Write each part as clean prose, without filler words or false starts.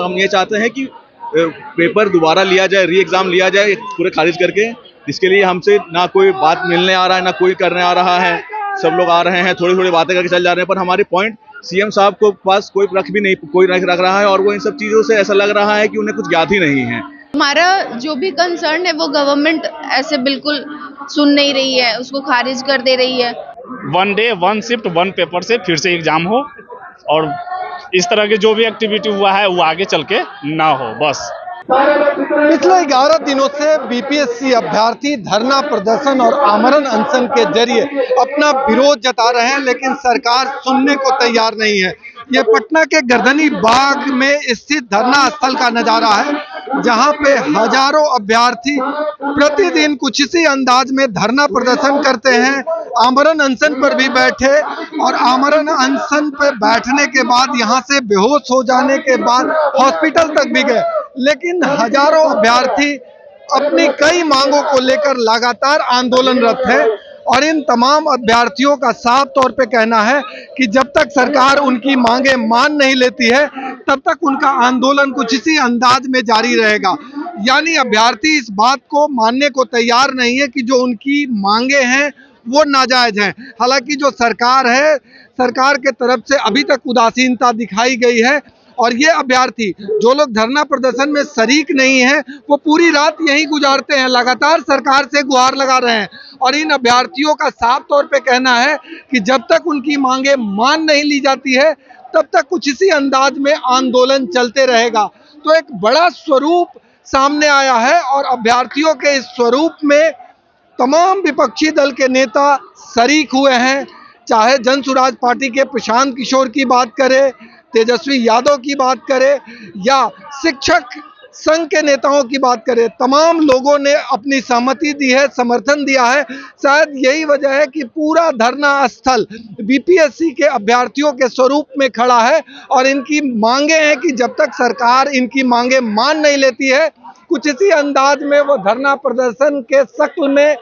हम ये चाहते हैं कि पेपर दोबारा लिया जाए, री एग्जाम लिया जाए पूरे खारिज करके। इसके लिए हमसे ना कोई बात मिलने आ रहा है, ना कोई करने आ रहा है। सब लोग आ रहे हैं, थोड़ी थोड़ी बातें करके चल जा रहे हैं, पर हमारे पॉइंट सीएम साहब को पास कोई रख भी नहीं, कोई रख रहा है, और वो इन सब चीजों से ऐसा लग रहा है कि उन्हें कुछ ज्ञात ही नहीं है। हमारा जो भी कंसर्न है वो गवर्नमेंट ऐसे बिल्कुल सुन नहीं रही है, उसको खारिज कर दे रही है। 1 डे 1 शिफ्ट 1 पेपर से फिर से एग्जाम हो, और इस तरह के जो भी एक्टिविटी हुआ है वो आगे चल के ना हो, बस। पिछले 11 दिनों से बीपीएससी अभ्यर्थी धरना प्रदर्शन और आमरण अनशन के जरिए अपना विरोध जता रहे हैं, लेकिन सरकार सुनने को तैयार नहीं है। ये पटना के गर्दनी बाग में स्थित धरना स्थल का नजारा है, जहां पे हजारों अभ्यर्थी प्रतिदिन कुछ इसी अंदाज में धरना प्रदर्शन करते हैं, आमरण अनशन पर भी बैठे, और आमरण अनशन पर बैठने के बाद यहां से बेहोश हो जाने के बाद हॉस्पिटल तक भी गए। लेकिन हजारों अभ्यर्थी अपनी कई मांगों को लेकर लगातार आंदोलनरत है, और इन तमाम अभ्यर्थियों का साफ तौर पे कहना है कि जब तक सरकार उनकी मांगे मान नहीं लेती है, तब तक उनका आंदोलन कुछ इसी अंदाज में जारी रहेगा। यानी अभ्यर्थी इस बात को मानने को तैयार नहीं है कि जो उनकी मांगे हैं वो नाजायज हैं। हालांकि जो सरकार है, सरकार के तरफ से अभी तक उदासीनता दिखाई गई है, और ये अभ्यर्थी जो लोग धरना प्रदर्शन में शरीक नहीं हैं, वो पूरी रात यहीं गुजारते हैं, लगातार सरकार से गुहार लगा रहे हैं। और इन अभ्यर्थियों का साफ तौर पे कहना है कि जब तक उनकी मांगे मान नहीं ली जाती है, तब तक कुछ इसी अंदाज में आंदोलन चलते रहेगा। तो एक बड़ा स्वरूप सामने आया है, और अभ्यर्थियों के इस स्वरूप में तमाम विपक्षी दल के नेता शरीक हुए हैं। चाहे जन सुराज पार्टी के प्रशांत किशोर की बात करें, तेजस्वी यादव की बात करें, या शिक्षक संघ के नेताओं की बात करें, तमाम लोगों ने अपनी सहमति दी है, समर्थन दिया है। शायद यही वजह है कि पूरा धरना स्थल बीपीएससी के अभ्यर्थियों के स्वरूप में खड़ा है, और इनकी मांगे हैं कि जब तक सरकार इनकी मांगे मान नहीं लेती है, कुछ इसी अंदाज में वो धरना प्रदर्शन के शक्ल में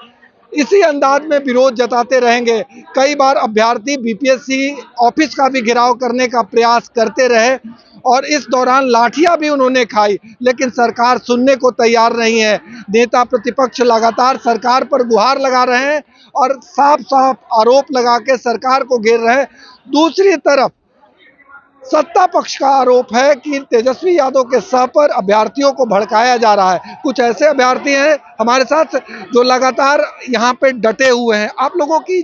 इसी अंदाज में विरोध जताते रहेंगे। कई बार अभ्यर्थी बीपीएससी ऑफिस का भी घेराव करने का प्रयास करते रहे, और इस दौरान लाठियां भी उन्होंने खाई, लेकिन सरकार सुनने को तैयार नहीं है। नेता प्रतिपक्ष लगातार सरकार पर गुहार लगा रहे हैं, और साफ साफ आरोप लगा के सरकार को घेर रहे हैं। दूसरी तरफ सत्ता पक्ष का आरोप है कि तेजस्वी यादव के सह पर अभ्यर्थियों को भड़काया जा रहा है। कुछ ऐसे अभ्यर्थी हैं हमारे साथ जो लगातार यहाँ पे डटे हुए हैं। आप लोगों की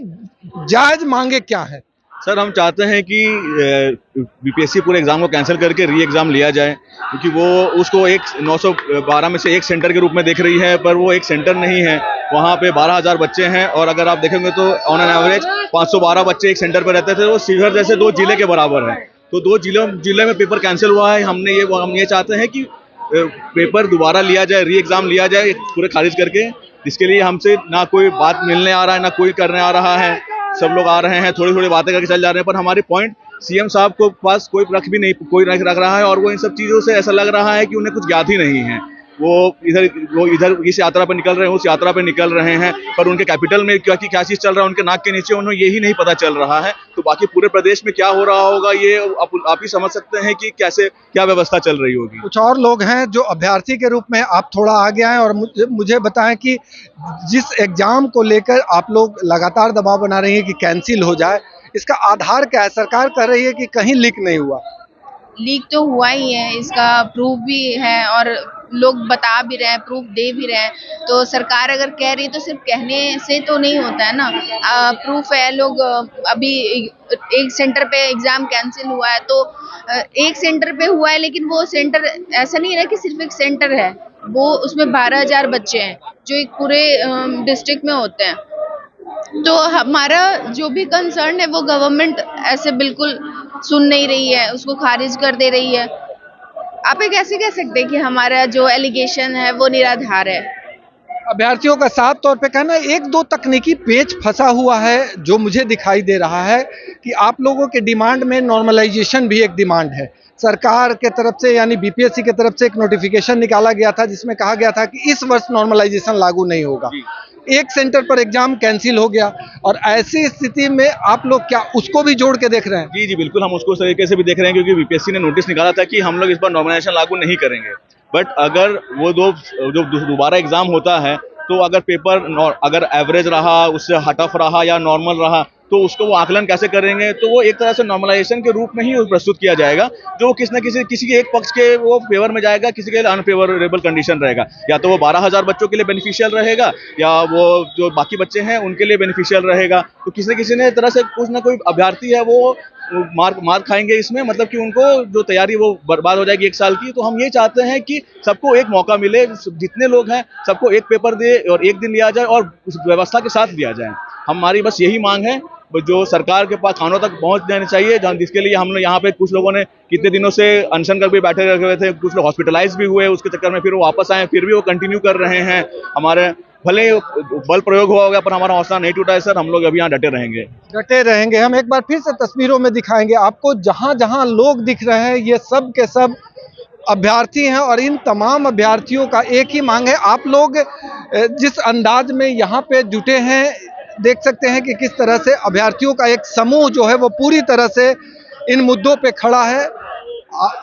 जायज मांगे क्या है? सर, हम चाहते हैं कि बीपीएससी पूरे एग्जाम को कैंसिल करके री एग्जाम लिया जाए, क्योंकि वो उसको एक 912 में से एक सेंटर के रूप में देख रही है, पर वो एक सेंटर नहीं है। वहाँ पे 12,000 बच्चे हैं, और अगर आप देखेंगे तो ऑन एन एवरेज 512 बच्चे एक सेंटर पर रहते थे। वो सीकर जैसे 2 जिले के बराबर है। तो 2 जिले में पेपर कैंसिल हुआ है। हम ये चाहते हैं कि पेपर दोबारा लिया जाए, री एग्जाम लिया जाए पूरे खारिज करके। इसके लिए हमसे ना कोई बात मिलने आ रहा है, ना कोई करने आ रहा है। सब लोग आ रहे हैं, थोड़ी थोड़ी बातें करके चल जा रहे हैं, पर हमारे पॉइंट सीएम साहब को पास कोई रख भी नहीं, कोई रख रहा है, और वो इन सब चीजों से ऐसा लग रहा है कि उन्हें कुछ ज्ञात ही नहीं है। वो इधर इस यात्रा पर निकल रहे हैं, उस यात्रा पर निकल रहे हैं, पर उनके कैपिटल में क्या चीज चल रहा है उनके नाक के नीचे, उन्हें यही नहीं पता चल रहा है। तो बाकी पूरे प्रदेश में क्या हो रहा होगा, ये आप ही समझ सकते हैं कि कैसे क्या व्यवस्था चल रही होगी। कुछ और लोग हैं जो अभ्यर्थी के रूप में, आप थोड़ा आगे आए और मुझे बताएं कि जिस एग्जाम को लेकर आप लोग लगातार दबाव बना रही हैं कि कैंसिल हो जाए, इसका आधार क्या है? सरकार कह रही है कि कहीं लीक नहीं हुआ। लीक तो हुआ ही है, इसका प्रूफ भी है, और लोग बता भी रहे हैं, प्रूफ दे भी रहे हैं। तो सरकार अगर कह रही है तो सिर्फ कहने से तो नहीं होता है ना, प्रूफ है। लोग अभी एक सेंटर पे एग्जाम कैंसिल हुआ है, तो एक सेंटर पे हुआ है, लेकिन वो सेंटर ऐसा नहीं है कि सिर्फ एक सेंटर है, वो उसमें 12,000 बच्चे हैं जो एक पूरे डिस्ट्रिक्ट में होते हैं। तो हमारा जो भी कंसर्न है वो गवर्नमेंट ऐसे बिल्कुल सुन नहीं रही है, उसको खारिज कर दे रही है। आप ये कैसे कह सकते हैं कि हमारा जो एलिगेशन है वो निराधार है? अभ्यर्थियों का साफ तौर पे कहना है 1-2 तकनीकी पेच फंसा हुआ है, जो मुझे दिखाई दे रहा है कि आप लोगों के डिमांड में नॉर्मलाइजेशन भी एक डिमांड है। सरकार के तरफ से, यानी बीपीएससी के तरफ से एक नोटिफिकेशन निकाला गया था, जिसमें कहा गया था कि इस वर्ष नॉर्मलाइजेशन लागू नहीं होगा। एक सेंटर पर एग्जाम कैंसिल हो गया, और ऐसी स्थिति में आप लोग क्या उसको भी जोड़ के देख रहे हैं? जी जी बिल्कुल, हम उसको उस तरीके से भी देख रहे हैं, क्योंकि बीपीएससी ने नोटिस निकाला था कि हम लोग इस बार नॉर्मलाइजेशन लागू नहीं करेंगे। बट अगर वो जो दोबारा एग्जाम होता है, तो अगर पेपर अगर एवरेज रहा, उससे टफ रहा या नॉर्मल रहा, तो उसको वो आकलन कैसे करेंगे? तो वो एक तरह से नॉर्मलाइजेशन के रूप में ही प्रस्तुत किया जाएगा, जो किसी न किसी के एक पक्ष के वो फेवर में जाएगा, किसी के लिए अनफेवरेबल कंडीशन रहेगा। या तो वो 12,000 बच्चों के लिए बेनिफिशियल रहेगा, या वो जो बाकी बच्चे हैं उनके लिए बेनिफिशियल रहेगा। तो किसी न किसी ने तरह से कुछ ना कोई अभ्यर्थी है वो मार खाएंगे इसमें, मतलब कि उनको जो तैयारी वो बर्बाद हो जाएगी एक साल की। तो हम ये चाहते हैं कि सबको एक मौका मिले, जितने लोग हैं सबको एक पेपर दे और एक दिन लिया जाए और उस व्यवस्था के साथ दिया जाए। हमारी बस यही मांग है, जो सरकार के पास कानों तक पहुंच जानी चाहिए, जिसके लिए हम लोग यहाँ पे कुछ लोगों ने कितने दिनों से अनशन कर भी बैठे हुए थे, कुछ लोग हॉस्पिटलाइज भी हुए, उसके चक्कर में फिर वो वापस आए, फिर भी वो कंटिन्यू कर रहे हैं। हमारे भले बल प्रयोग हुआ होगा, पर हमारा हौसला नहीं टूटा है सर, हम लोग अभी यहाँ डटे रहेंगे। हम एक बार फिर से तस्वीरों में दिखाएंगे आपको, जहां जहां लोग दिख रहे हैं ये सब के सब अभ्यर्थी हैं, और इन तमाम अभ्यर्थियों का एक ही मांग है। आप लोग जिस अंदाज में यहाँ पे जुटे हैं, देख सकते हैं कि किस तरह से अभ्यर्थियों का एक समूह जो है वो पूरी तरह से इन मुद्दों पे खड़ा है।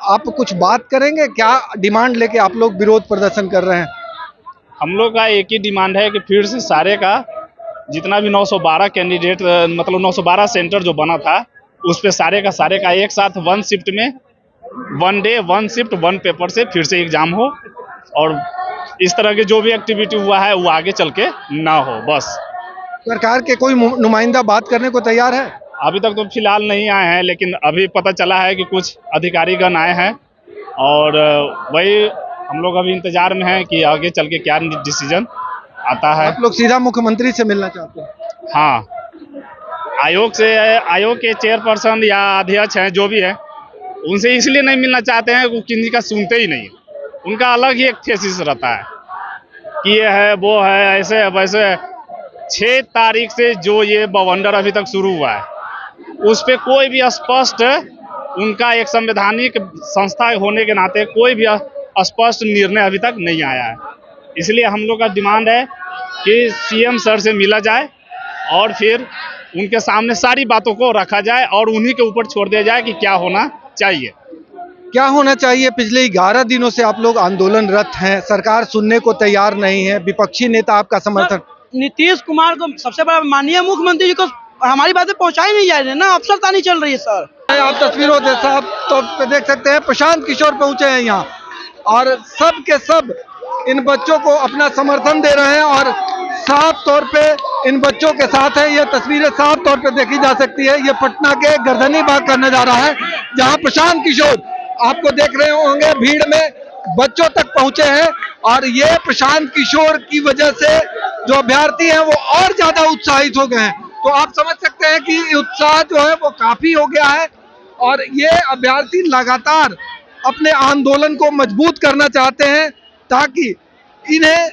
आप कुछ बात करेंगे? क्या डिमांड लेके आप लोग विरोध प्रदर्शन कर रहे हैं? हम लोग का एक ही डिमांड है कि फिर से सारे का जितना भी 912 कैंडिडेट, मतलब 912 सेंटर जो बना था, उस पे सारे का एक साथ वन शिफ्ट में, one day one shift one paper से फिर से एग्जाम हो, और इस तरह के जो भी एक्टिविटी हुआ है वो आगे चल के ना हो। बस सरकार के कोई नुमाइंदा बात करने को तैयार है? अभी तक तो फिलहाल नहीं आए हैं, लेकिन अभी पता चला है कि कुछ अधिकारीगण आए हैं, और वही हम लोग अभी इंतजार में हैं कि आगे चल के क्या डिसीजन आता है। आप लोग सीधा मुख्यमंत्री से मिलना चाहते हैं? हाँ, आयोग के चेयरपर्सन या अध्यक्ष हैं जो भी है, उनसे इसलिए नहीं मिलना चाहते हैं कि किसी का सुनते ही नहीं। उनका अलग ही एक थेसिस रहता है कि ये है वो है, ऐसे वैसे। 6 तारीख से जो ये बवंडर अभी तक शुरू हुआ है, उस पे कोई भी स्पष्ट, उनका एक संवैधानिक संस्था होने के नाते कोई भी स्पष्ट निर्णय अभी तक नहीं आया है। इसलिए हम लोग का डिमांड है कि सीएम सर से मिला जाए, और फिर उनके सामने सारी बातों को रखा जाए, और उन्हीं के ऊपर छोड़ दिया जाए कि क्या होना चाहिए। क्या होना चाहिए? पिछले 11 दिनों से आप लोग आंदोलनरत हैं, सरकार सुनने को तैयार नहीं है, विपक्षी नेता आपका समर्थन। नीतीश कुमार को सबसे बड़ा, माननीय मुख्यमंत्री जी को हमारी बातें पहुंचाई नहीं जा रही है ना, अफसरदारी चल रही है सर। आप तस्वीरों से साफ तौर पे देख सकते हैं, प्रशांत किशोर पहुंचे हैं यहाँ, और सब के सब इन बच्चों को अपना समर्थन दे रहे हैं, और साफ तौर पे इन बच्चों के साथ है। ये तस्वीरें साफ तौर पे देखी जा सकती है। ये पटना के गर्दनी बाग का नजारा है, जहां प्रशांत किशोर आपको देख रहे होंगे, भीड़ में बच्चों तक पहुंचे हैं, और ये प्रशांत किशोर की वजह से जो अभ्यर्थी हैं वो और ज्यादा उत्साहित हो गए हैं। तो आप समझ सकते हैं कि उत्साह जो है वो काफी हो गया है, और ये अभ्यर्थी लगातार अपने आंदोलन को मजबूत करना चाहते हैं, ताकि इन्हें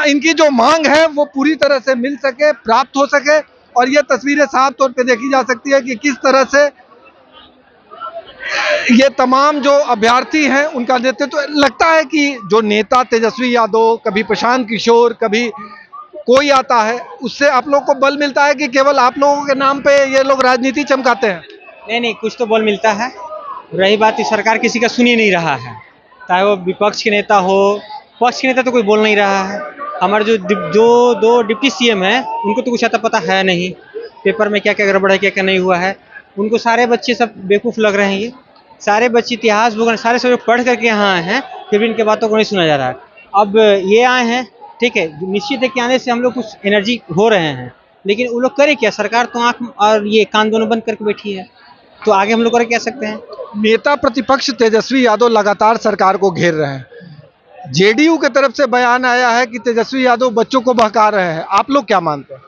इनकी जो मांग है वो पूरी तरह से मिल सके, प्राप्त हो सके। और ये तस्वीरें साफ तौर पे देखी जा सकती है कि किस तरह से ये तमाम जो अभ्यर्थी हैं उनका नेतृत्व, लगता है कि जो नेता तेजस्वी यादव, कभी प्रशांत किशोर, कभी कोई आता है, उससे आप लोग को बल मिलता है कि केवल आप लोगों के नाम पे ये लोग राजनीति चमकाते हैं? नहीं, कुछ तो बल मिलता है। रही बात, सरकार किसी का सुन ही नहीं रहा है, चाहे वो विपक्ष के नेता हो, पक्ष के नेता तो कोई बोल नहीं रहा है। हमारे जो दो डिप्टी सीएम हैं, उनको तो कुछ आता पता है नहीं, पेपर में क्या क्या गड़बड़ है, क्या क्या नहीं हुआ है। उनको सारे बच्चे सब बेवकूफ़ लग रहे हैं। ये सारे बच्चे इतिहास भूगोल सारे सब पढ़ करके यहाँ आए हैं, फिर भी इनके बातों को नहीं सुना जा रहा है। अब ये आए हैं, ठीक है, निश्चित है कि आने से हम लोग कुछ एनर्जी हो रहे हैं, लेकिन वो लोग करें क्या? सरकार तो आँख और ये कान दोनों बंद करके बैठी है, तो आगे हम लोग कर क्या सकते हैं? नेता प्रतिपक्ष तेजस्वी यादव लगातार सरकार को घेर रहे हैं। जेडीयू की तरफ से बयान आया है कि तेजस्वी यादव बच्चों को बहका रहे हैं। आप लोग क्या मानते हैं?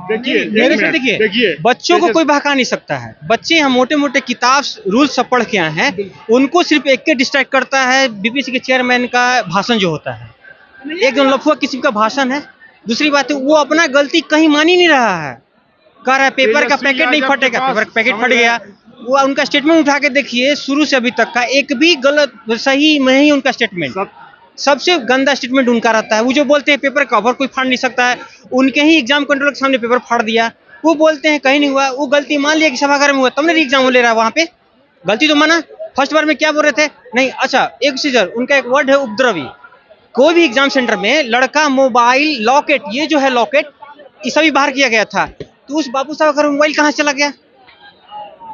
देखिए, बच्चों को कोई बहका नहीं सकता है। बच्चे हम मोटे मोटे किताब रूल्स सब पढ़ के आए हैं, उनको सिर्फ एक के डिस्ट्रैक्ट करता है बीपीएससी के चेयरमैन का भाषण जो होता है, एकदम लफुआ किस्म का भाषण है। दूसरी बात है, वो अपना गलती कहीं मान ही नहीं रहा है, कह रहा है पेपर का पैकेट नहीं फटेगा, पेपर का पैकेट फट गया। वो उनका स्टेटमेंट उठा के देखिए, शुरू से अभी तक का एक भी गलत सही में ही उनका स्टेटमेंट, सबसे गंदा स्टेटमेंट उनका रहता है। वो जो बोलते हैं पेपर कवर कोई फाड़ नहीं सकता है, उनके ही एग्जाम कंट्रोल के सामने पेपर फाड़ दिया। वो बोलते हैं कहीं नहीं हुआ, वो गलती मान लिया कि सभागार में हुआ, तब री एग्जाम ले रहा है वहाँ पे, गलती तो माना। फर्स्ट बार में क्या बोल रहे थे, नहीं अच्छा एक सीजर उनका एक वर्ड है उपद्रवी। कोई भी एग्जाम सेंटर में लड़का मोबाइल लॉकेट, ये जो है लॉकेट, ये सभी बाहर किया गया था, तो उस बाबू साहब का मोबाइल कहाँ चला गया?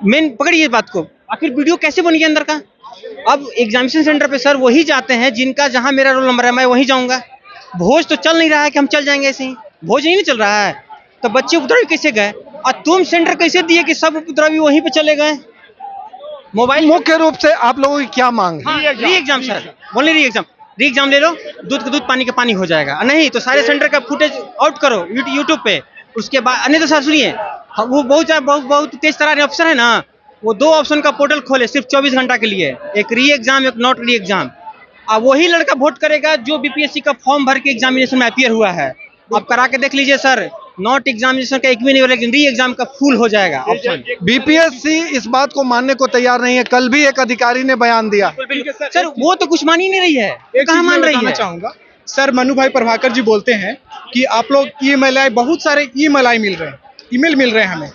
मेन पकड़िए बात को, आखिर वीडियो कैसे बन गया अंदर का? अब एग्जामिनेशन सेंटर पे सर वही जाते हैं जिनका जहां मेरा रोल नंबर है मैं वहीं जाऊंगा। भोज तो चल नहीं रहा है कि हम चल जाएंगे ऐसे ही, भोज ही नहीं चल रहा है, तो बच्चे उपद्रवी कैसे गए? और तुम सेंटर कैसे दिए कि सब उपद्रवी वहीं पे चले गए? मोबाइल मुख्य रूप से आप लोगों की क्या मांग है? री एग्जाम सर, बोले री एग्जाम ले लो, दूध का दूध पानी का पानी हो जाएगा। नहीं तो सारे सेंटर का फुटेज आउट करो यूट्यूब पे, उसके बाद नहीं तो सर सुनिए, वो बहुत तेज तरार अफसर है ना, वो 2 ऑप्शन का पोर्टल खोले सिर्फ 24 घंटा के लिए, एक री एग्जाम एक नॉट री एग्जाम। अब वही लड़का वोट करेगा जो बीपीएससी का फॉर्म भर के एग्जामिनेशन में अपीयर हुआ है। आप करा के देख लीजिए सर, नॉट एग्जामिनेशन का एक भी नहीं हो, लेकिन री एग्जाम का फुल हो जाएगा ऑप्शन। बीपीएससी इस बात को मानने को तैयार नहीं है। कल भी एक अधिकारी ने बयान दिया। सर वो तो कुछ मान ही नहीं रही है, कहाँ मान रही है? चाहूंगा सर, मनु भाई प्रभाकर जी बोलते हैं कि आप लोग ईमेल, बहुत सारे ईमेल मिल रहे हैं हमें,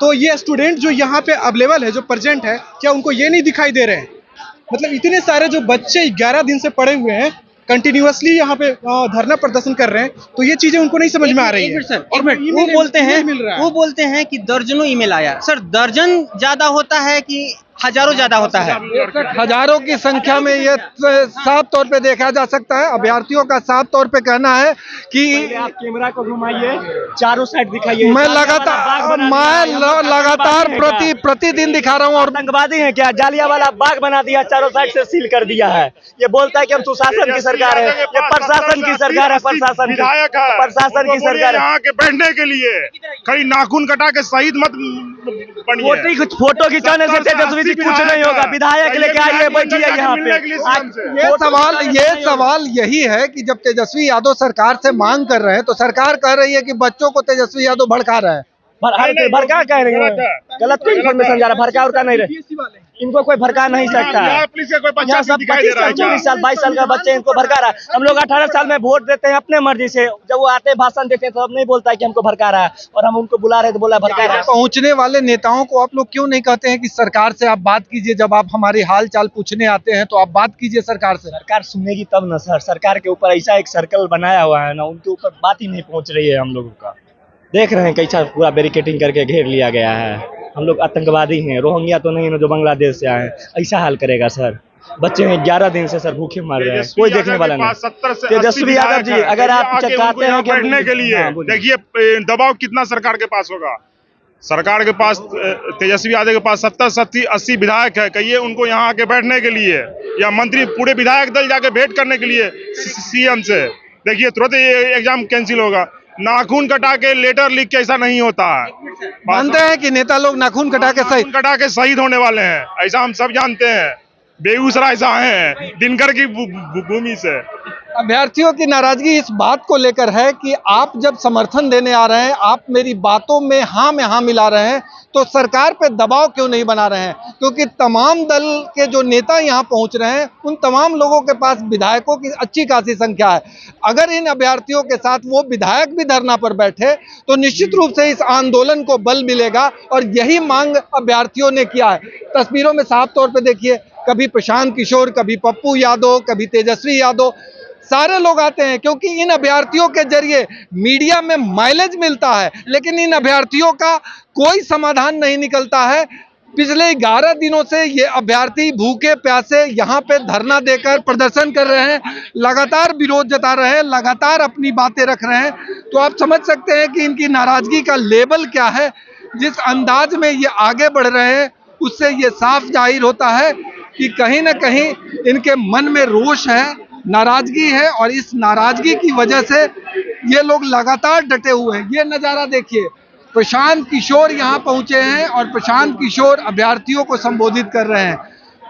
तो ये स्टूडेंट जो यहाँ पे अवेलेबल है, जो प्रेजेंट है, क्या उनको ये नहीं दिखाई दे रहे हैं? मतलब इतने सारे जो बच्चे 11 दिन से पड़े हुए हैं, कंटिन्यूअसली यहाँ पे धरना प्रदर्शन कर रहे हैं, तो ये चीजें उनको नहीं समझ में आ रही है। वो बोलते हैं कि दर्जनों ईमेल आया। सर दर्जन ज्यादा होता है कि हजारों ज्यादा होता है? हजारों की संख्या में ये साफ तौर पे देखा जा सकता है। अभ्यर्थियों का साफ तौर पे कहना है कि आप कैमरा को घुमाइए, चारों साइड दिखाइए। मैं लगातार प्रतिदिन दिखा रहा हूँ। और आतंकवादी है क्या? जालियांवाला बाग बना दिया, चारों साइड से सील कर दिया है। ये बोलता है कि हम सुशासन की सरकार है, ये प्रशासन की सरकार है, प्रशासन की सरकार है। यहाँ के बैठने के लिए खड़ी नाखून कटा के शहीद मत बनिए। फोटो खिंचाने से तेजस्वी जी कुछ नहीं होगा। विधायक लेके आइए, बैठिए यहाँ पे। ये सवाल यही है कि जब तेजस्वी यादव सरकार से मांग कर रहे हैं, तो सरकार कह रही है कि बच्चों को तेजस्वी यादव भड़का रहे हैं। भड़का कह रहे हैं, गलत कोई इन्फॉर्मेशन जा रहा है, भड़का और का नहीं रहे, इनको कोई भड़का नहीं सकता है। यहाँ सब 25 साल 22 साल का बच्चे इनको भड़का रहा है। हम लोग 18 साल में वोट देते हैं अपने मर्जी से, जब वो आते हैं भाषण देते हैं तो अब नहीं बोलता है कि हमको भड़का रहा है, और हम उनको बुला रहे तो बोला भड़का रहा है। पहुंचने वाले नेताओं को आप लोग क्यों नहीं कहते हैं कि सरकार से आप बात कीजिए? जब आप हमारी हाल चाल पूछने आते हैं तो आप बात कीजिए सरकार से। सरकार सुनेगी तब ना सर। सरकार के ऊपर ऐसा एक सर्कल बनाया हुआ है ना, उनके ऊपर बात ही नहीं पहुंच रही है। हम लोगों का देख रहे हैं कैसा पूरा बैरिकेटिंग करके घेर लिया गया है। हम लोग आतंकवादी हैं, रोहिंग्या तो नहीं है जो बांग्लादेश से आए हैं। ऐसा हाल करेगा सर? बच्चे हैं 11 दिन से सर भूखे मर रहे हैं, कोई देखने वाला नहीं। तेजस्वी यादव जी अगर आप चाहते हैं कि बैठने के लिए, देखिए दबाव कितना सरकार के पास होगा। सरकार के पास, तेजस्वी यादव के पास 70-80 विधायक है, कहिए उनको यहाँ आके बैठने के लिए, या मंत्री पूरे विधायक दल जाके भेंट करने के लिए सीएम से, देखिए तुरंत ये एग्जाम कैंसिल होगा। नाखून कटा के लेटर लिख के ऐसा नहीं होता है। मानते हैं कि नेता लोग नाखून कटा के शहीद होने वाले हैं, ऐसा हम सब जानते हैं। बेगूसराय से आए हैं, दिनकर की भूमि से। अभ्यर्थियों की नाराजगी इस बात को लेकर है कि आप जब समर्थन देने आ रहे हैं, आप मेरी बातों में हाँ मिला रहे हैं, तो सरकार पे दबाव क्यों नहीं बना रहे हैं? क्योंकि तमाम दल के जो नेता यहाँ पहुँच रहे हैं, उन तमाम लोगों के पास विधायकों की अच्छी खासी संख्या है। अगर इन अभ्यर्थियों के साथ वो विधायक भी धरना पर बैठे तो निश्चित रूप से इस आंदोलन को बल मिलेगा, और यही मांग अभ्यर्थियों ने किया है। तस्वीरों में साफ तौर पर देखिए, कभी प्रशांत किशोर, कभी पप्पू यादव, कभी तेजस्वी यादव, सारे लोग आते हैं क्योंकि इन अभ्यर्थियों के जरिए मीडिया में माइलेज मिलता है, लेकिन इन अभ्यर्थियों का कोई समाधान नहीं निकलता है। पिछले 11 दिनों से ये अभ्यर्थी भूखे प्यासे यहाँ पे धरना देकर प्रदर्शन कर रहे हैं, लगातार विरोध जता रहे हैं, लगातार अपनी बातें रख रहे हैं। तो आप समझ सकते हैं कि इनकी नाराजगी का लेवल क्या है। जिस अंदाज में ये आगे बढ़ रहे हैं, उससे ये साफ जाहिर होता है कि कहीं ना कहीं इनके मन में रोष है, नाराजगी है, और इस नाराजगी की वजह से ये लोग लगातार डटे हुए हैं। ये नज़ारा देखिए, प्रशांत किशोर यहाँ पहुँचे हैं और प्रशांत किशोर अभ्यर्थियों को संबोधित कर रहे हैं।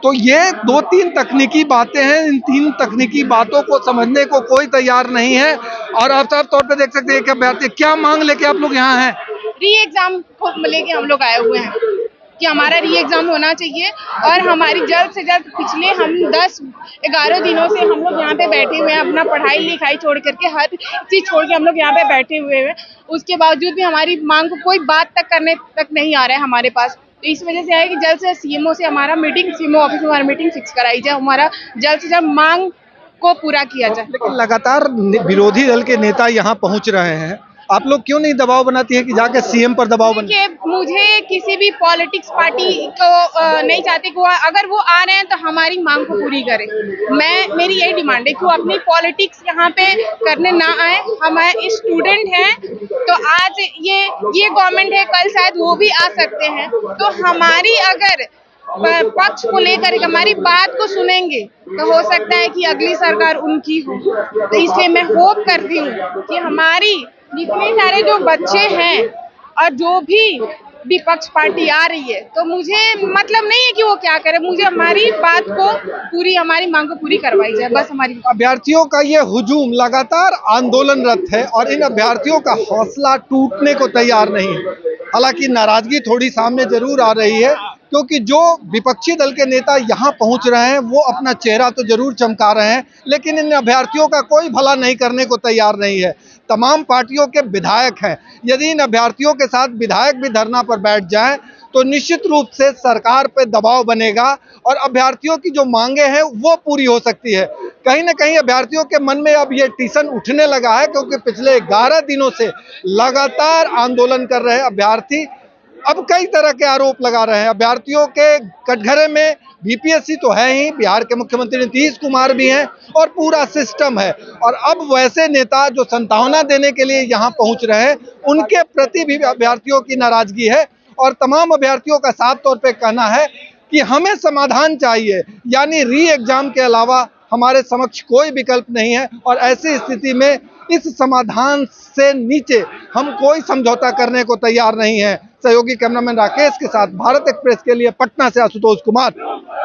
तो ये 2-3 तकनीकी बातें हैं, इन 3 तकनीकी बातों को समझने को कोई तैयार नहीं है। और आप साफ तौर पे देख सकते हैं कि अभ्यर्थी क्या मांग लेके आप लोग यहाँ हैं। री एग्जाम को लेके हम लोग आए हुए हैं। कि हमारा री एग्ज़ाम होना चाहिए और हमारी जल्द से जल्द पिछले हम 10-11 दिनों से हम लोग यहाँ पे बैठे हुए हैं, अपना पढ़ाई लिखाई छोड़ करके हर चीज़ छोड़ के हम लोग यहाँ पे बैठे हुए हैं। उसके बावजूद भी हमारी मांग को कोई बात तक करने तक नहीं आ रहा है हमारे पास। तो इस वजह से है कि जल्द से सीएमओ से हमारा मीटिंग, सीएमओ ऑफिस में हमारा मीटिंग फिक्स कराई जाए, हमारा जल्द से जल्द मांग को पूरा किया जाए। लेकिन लगातार विरोधी दल के नेता यहाँ पहुँच रहे हैं, आप लोग क्यों नहीं दबाव बनाती है कि जाके सीएम पर दबाव बने? देखिए, मुझे किसी भी पॉलिटिक्स पार्टी को नहीं चाहती कि अगर वो आ रहे हैं तो हमारी मांग को पूरी करें। मेरी यही डिमांड है कि वो अपनी पॉलिटिक्स यहाँ पे करने ना आए। हमारे स्टूडेंट हैं तो आज ये गवर्नमेंट है, कल शायद वो भी आ सकते हैं। तो हमारी अगर पक्ष को लेकर हमारी बात को सुनेंगे तो हो सकता है कि अगली सरकार उनकी हो। तो इसलिए मैं होप करती हूँ कि हमारी जितने सारे जो बच्चे हैं और जो भी विपक्ष पार्टी आ रही है, तो मुझे मतलब नहीं है कि वो क्या करे, मुझे हमारी बात को पूरी, हमारी मांग को पूरी करवाई जाए, बस हमारी। अभ्यर्थियों का ये हुजूम लगातार आंदोलनरत है और इन अभ्यर्थियों का हौसला टूटने को तैयार नहीं है। हालांकि नाराजगी थोड़ी सामने जरूर आ रही है, क्योंकि जो विपक्षी दल के नेता यहाँ पहुँच रहे हैं वो अपना चेहरा तो जरूर चमका रहे हैं, लेकिन इन अभ्यर्थियों का कोई भला नहीं करने को तैयार नहीं है। तमाम पार्टियों के विधायक हैं, यदि इन अभ्यर्थियों के साथ विधायक भी धरना पर बैठ जाएं तो निश्चित रूप से सरकार पे दबाव बनेगा और अभ्यर्थियों की जो मांगे हैं वो पूरी हो सकती है। कहीं ना कहीं अभ्यर्थियों के मन में अब ये टेंशन उठने लगा है, क्योंकि पिछले 11 दिनों से लगातार आंदोलन कर रहे अभ्यर्थी अब कई तरह के आरोप लगा रहे हैं। अभ्यर्थियों के कटघरे में बीपीएससी तो है ही, बिहार के मुख्यमंत्री नीतीश कुमार भी हैं और पूरा सिस्टम है, और अब वैसे नेता जो संतावना देने के लिए यहाँ पहुँच रहे हैं उनके प्रति भी अभ्यर्थियों की नाराजगी है। और तमाम अभ्यर्थियों का साफ तौर पे कहना है कि हमें समाधान चाहिए, यानी री एग्जाम के अलावा हमारे समक्ष कोई विकल्प नहीं है। और ऐसी स्थिति में इस समाधान से नीचे हम कोई समझौता करने को तैयार नहीं है। सहयोगी कैमरामैन राकेश के साथ भारत एक्सप्रेस के लिए पटना से आशुतोष कुमार।